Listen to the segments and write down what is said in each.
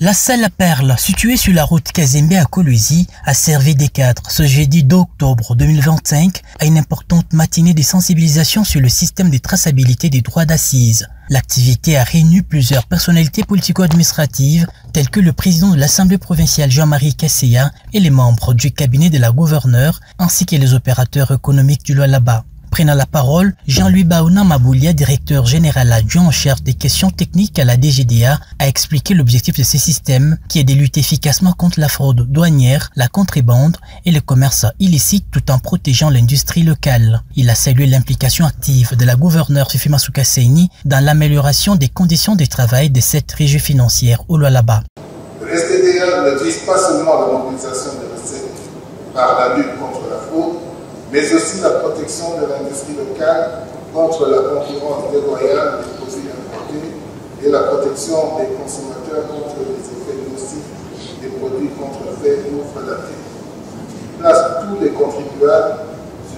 La salle La Perle, située sur la route Kazembe à Kolwezi, a servi des cadres ce jeudi 2 octobre 2025 à une importante matinée de sensibilisation sur le système de traçabilité des droits d'assises. L'activité a réuni plusieurs personnalités politico-administratives telles que le président de l'Assemblée provinciale Jean-Marie Kasseya et les membres du cabinet de la gouverneure ainsi que les opérateurs économiques du Lualaba. Prenant la parole, Jean-Louis Baouna Maboulia, directeur général adjoint en charge des questions techniques à la DGDA, a expliqué l'objectif de ce système qui est de lutter efficacement contre la fraude douanière, la contrebande et le commerce illicite tout en protégeant l'industrie locale. Il a salué l'implication active de la gouverneure Fifi Masuka Seyni dans l'amélioration des conditions de travail de cette régie financière au Lualaba. Le STDA ne vise pas seulement la mobilisation des recettes par la lutte contre la fraude, mais aussi la protection de l'industrie locale contre la concurrence déloyale des produits importés et la protection des consommateurs contre les effets nocifs des produits contrefaits ou frelatés. Il place tous les contribuables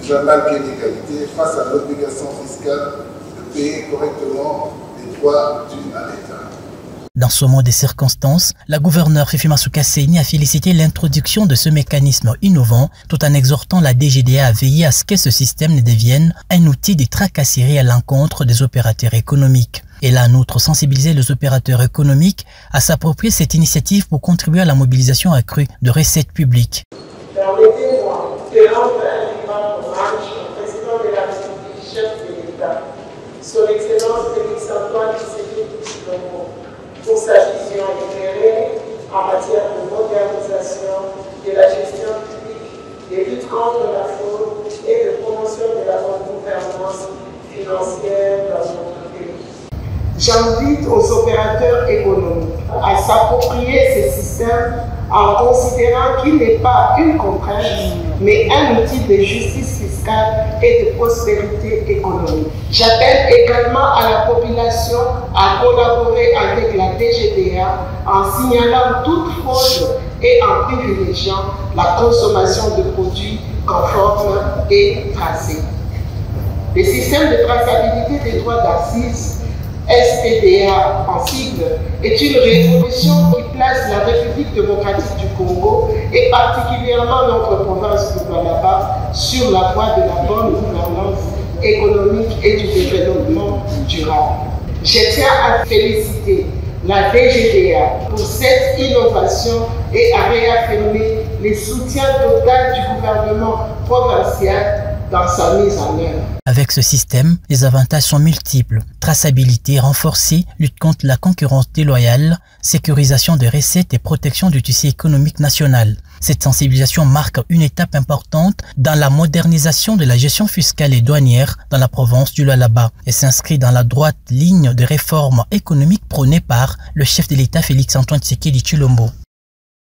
sur un même pied d'égalité face à l'obligation fiscale de payer correctement les droits dus à l'État. Dans ce moment de circonstances, la gouverneure Fifi Masuka Seyni a félicité l'introduction de ce mécanisme innovant tout en exhortant la DGDA à veiller à ce que ce système ne devienne un outil de tracasserie à l'encontre des opérateurs économiques. Elle a en outre sensibilisé les opérateurs économiques à s'approprier cette initiative pour contribuer à la mobilisation accrue de recettes publiques. Permettez-moi de rendre un grand hommage au président de la République, chef de l'État, son Excellence Félix-Antoine Tshisekedi-Tshilombo, pour sa vision éclairée en matière de modernisation de la gestion publique, de lutte contre la fraude et de promotion de la bonne gouvernance financière dans notre pays. J'invite aux opérateurs économiques à s'approprier ces systèmes en considérant qu'il n'est pas une contrainte, mais un outil de justice fiscale et de prospérité économique. J'appelle également à la population à collaborer avec la DGDA en signalant toute fraude et en privilégiant la consommation de produits conformes et tracés. Le système de traçabilité des droits d'assises STDA en sigle est une révolution qui place la République démocratique du Congo et particulièrement notre province du Lualaba sur la voie de la bonne gouvernance économique et du développement durable. Je tiens à féliciter la DGDA pour cette innovation et à réaffirmer le soutien total du gouvernement provincial dans sa mise en œuvre. Avec ce système, les avantages sont multiples. Traçabilité renforcée, lutte contre la concurrence déloyale, sécurisation des recettes et protection du tissu économique national. Cette sensibilisation marque une étape importante dans la modernisation de la gestion fiscale et douanière dans la province du Lualaba et s'inscrit dans la droite ligne des réformes économiques prônées par le chef de l'État Félix-Antoine Tshisekedi Tshilombo.